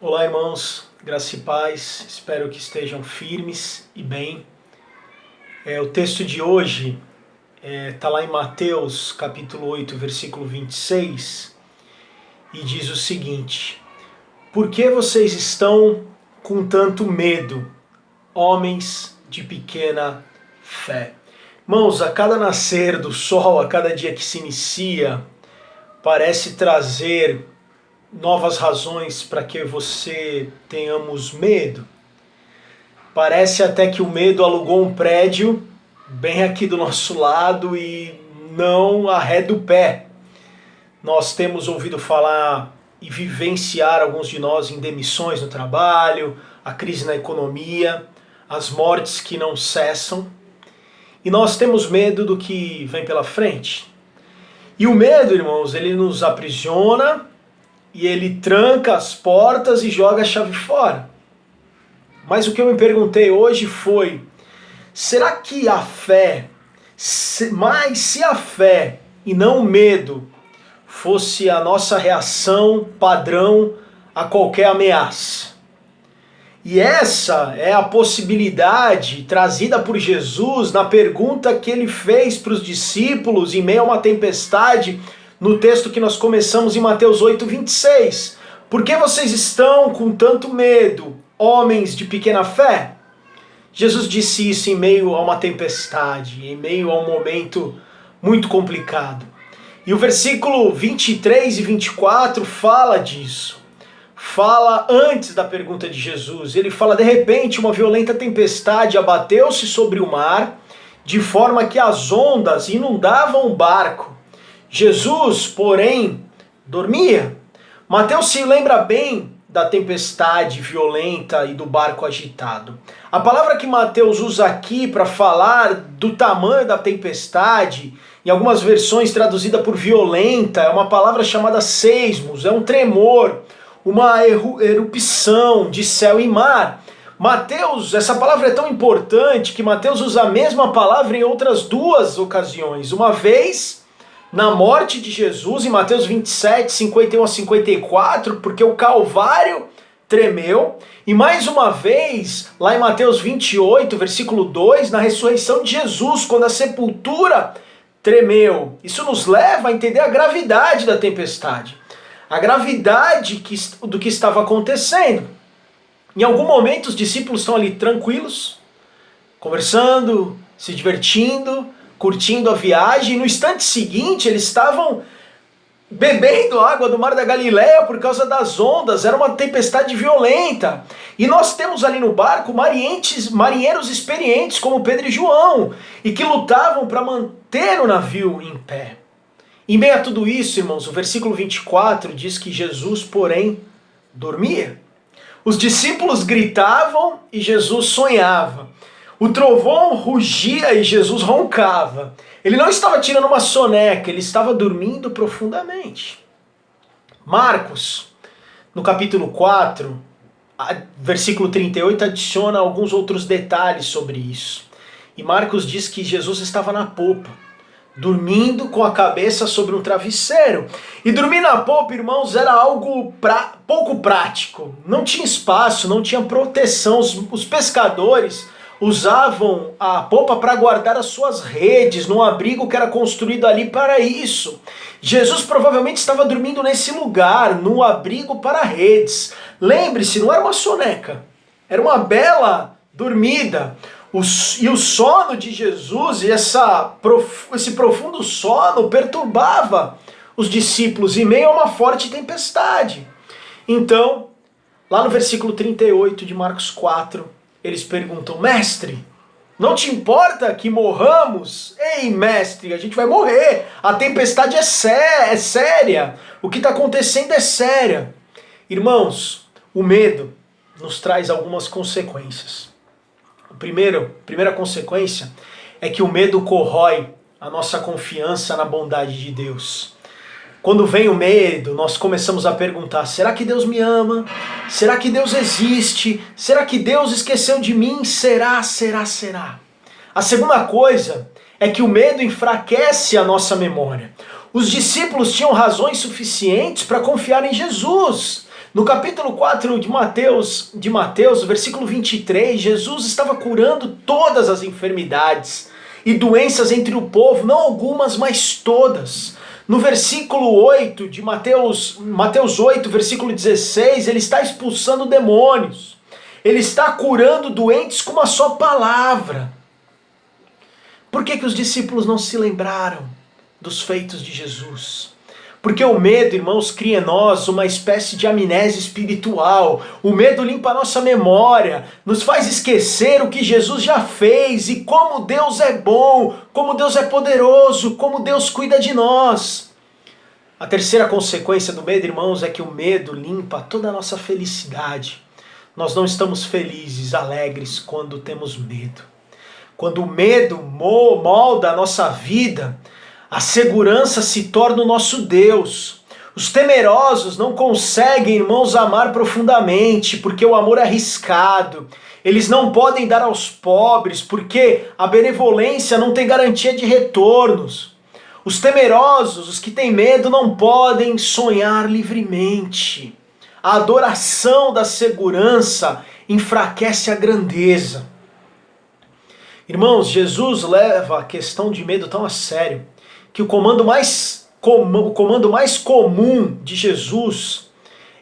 Olá, irmãos, graça e paz, espero que estejam firmes e bem. O texto de hoje está lá em Mateus, capítulo 8, versículo 26, e diz o seguinte: Por que vocês estão com tanto medo, homens de pequena fé? Irmãos, a cada nascer do sol, a cada dia que se inicia, parece trazer novas razões para que você tenhamos medo. Parece até que o medo alugou um prédio bem aqui do nosso lado e não arreda o pé. Nós temos ouvido falar e vivenciar, alguns de nós, em demissões no trabalho, a crise na economia, as mortes que não cessam. E nós temos medo do que vem pela frente. E o medo, irmãos, ele nos aprisiona e ele tranca as portas e joga a chave fora. Mas o que eu me perguntei hoje foi: será que a fé, se a fé e não o medo fosse a nossa reação padrão a qualquer ameaça? E essa é a possibilidade trazida por Jesus na pergunta que ele fez para os discípulos em meio a uma tempestade, no texto que nós começamos em Mateus 8, 26. Por que vocês estão com tanto medo, homens de pequena fé? Jesus disse isso em meio a uma tempestade, em meio a um momento muito complicado. E o versículo 23 e 24 fala disso. Fala antes da pergunta de Jesus. Ele fala: de repente uma violenta tempestade abateu-se sobre o mar, de forma que as ondas inundavam o barco. Jesus, porém, dormia. Mateus se lembra bem da tempestade violenta e do barco agitado. A palavra que Mateus usa aqui para falar do tamanho da tempestade, em algumas versões traduzida por violenta, é uma palavra chamada seismos, é um tremor, uma erupção de céu e mar. Mateus, essa palavra é tão importante que Mateus usa a mesma palavra em outras duas ocasiões. Uma vez na morte de Jesus, em Mateus 27, 51 a 54, porque o Calvário tremeu. E mais uma vez, lá em Mateus 28, versículo 2, na ressurreição de Jesus, quando a sepultura tremeu. Isso nos leva a entender a gravidade da tempestade, a gravidade do que estava acontecendo. Em algum momento, os discípulos estão ali tranquilos, conversando, se divertindo, curtindo a viagem. No instante seguinte, eles estavam bebendo água do Mar da Galileia por causa das ondas. Era uma tempestade violenta. E nós temos ali no barco marinheiros experientes como Pedro e João, e que lutavam para manter o navio em pé. Em meio a tudo isso, irmãos, o versículo 24 diz que Jesus, porém, dormia. Os discípulos gritavam e Jesus sonhava. O trovão rugia e Jesus roncava. Ele não estava tirando uma soneca, ele estava dormindo profundamente. Marcos, no capítulo 4, versículo 38, adiciona alguns outros detalhes sobre isso. E Marcos diz que Jesus estava na popa, dormindo com a cabeça sobre um travesseiro. E dormir na popa, irmãos, era algo pouco prático. Não tinha espaço, não tinha proteção. Os pescadores usavam a popa para guardar as suas redes, num abrigo que era construído ali para isso. Jesus provavelmente estava dormindo nesse lugar, num abrigo para redes. Lembre-se, não era uma soneca, era uma bela dormida. E o sono de Jesus, e esse profundo sono, perturbava os discípulos em meio a uma forte tempestade. Então, lá no versículo 38 de Marcos 4, eles perguntam: mestre, não te importa que morramos? Ei, mestre, a gente vai morrer. A tempestade é séria. O que está acontecendo é sério. Irmãos, o medo nos traz algumas consequências. A primeira consequência é que o medo corrói a nossa confiança na bondade de Deus. Quando vem o medo, nós começamos a perguntar: será que Deus me ama? Será que Deus existe? Será que Deus esqueceu de mim? Será? A segunda coisa é que o medo enfraquece a nossa memória. Os discípulos tinham razões suficientes para confiar em Jesus. No capítulo 4 de Mateus, versículo 23, Jesus estava curando todas as enfermidades e doenças entre o povo, não algumas, mas todas. No versículo 8 de Mateus 8, versículo 16, ele está expulsando demônios. Ele está curando doentes com uma só palavra. Por que os discípulos não se lembraram dos feitos de Jesus? Porque o medo, irmãos, cria em nós uma espécie de amnésia espiritual. O medo limpa a nossa memória, nos faz esquecer o que Jesus já fez e como Deus é bom, como Deus é poderoso, como Deus cuida de nós. A terceira consequência do medo, irmãos, é que o medo limpa toda a nossa felicidade. Nós não estamos felizes, alegres quando temos medo. Quando o medo molda a nossa vida, a segurança se torna o nosso Deus. Os temerosos não conseguem, irmãos, amar profundamente, porque o amor é arriscado. Eles não podem dar aos pobres, porque a benevolência não tem garantia de retornos. Os temerosos, os que têm medo, não podem sonhar livremente. A adoração da segurança enfraquece a grandeza. Irmãos, Jesus leva a questão de medo tão a sério que o comando mais comum de Jesus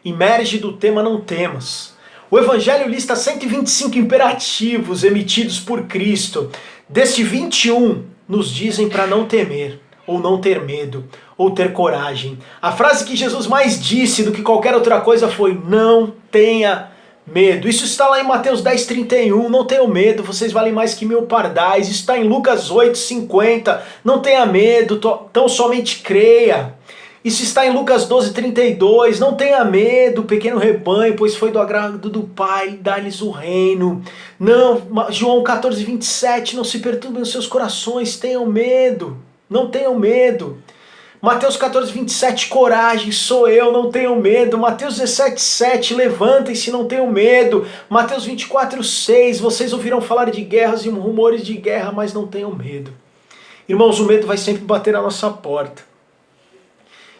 emerge do tema não temas. O Evangelho lista 125 imperativos emitidos por Cristo. Deste 21 nos dizem para não temer, ou não ter medo, ou ter coragem. A frase que Jesus mais disse do que qualquer outra coisa foi: não tenha medo. Isso está lá em Mateus 10:31, não tenham medo, vocês valem mais que 1000 pardais. Isso está em Lucas 8:50, não tenha medo, tão somente creia. Isso está em Lucas 12:32, não tenha medo, pequeno rebanho, pois foi do agrado do Pai dar-lhes o reino. Não, João 14:27, não se perturbem os seus corações, tenham medo, não tenham medo. Mateus 14:27, coragem, sou eu, não tenham medo. Mateus 17:7, levantem-se, não tenham medo. Mateus 24:6, vocês ouvirão falar de guerras e rumores de guerra, mas não tenham medo. Irmãos, o medo vai sempre bater à nossa porta.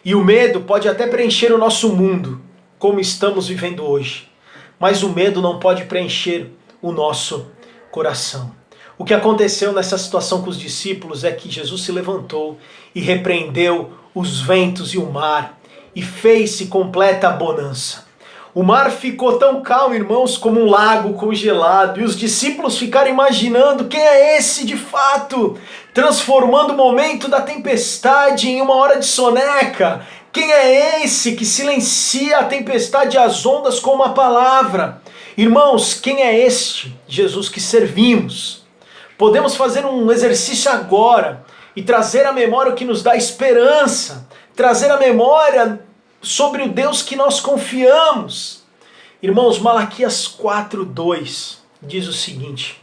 E o medo pode até preencher o nosso mundo, como estamos vivendo hoje. Mas o medo não pode preencher o nosso coração. O que aconteceu nessa situação com os discípulos é que Jesus se levantou e repreendeu os ventos e o mar e fez-se completa a bonança. O mar ficou tão calmo, irmãos, como um lago congelado, e os discípulos ficaram imaginando quem é esse de fato, transformando o momento da tempestade em uma hora de soneca. Quem é esse que silencia a tempestade e as ondas com uma palavra? Irmãos, quem é este Jesus que servimos? Podemos fazer um exercício agora e trazer à memória o que nos dá esperança, trazer à memória sobre o Deus que nós confiamos. Irmãos, Malaquias 4:2 diz o seguinte: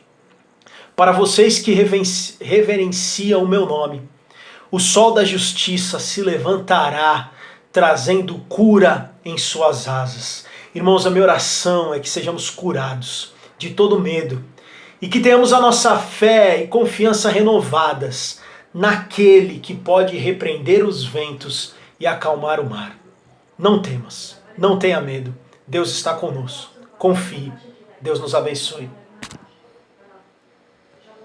para vocês que reverenciam o meu nome, o sol da justiça se levantará, trazendo cura em suas asas. Irmãos, a minha oração é que sejamos curados de todo medo, e que tenhamos a nossa fé e confiança renovadas naquele que pode repreender os ventos e acalmar o mar. Não temas, não tenha medo, Deus está conosco. Confie, Deus nos abençoe.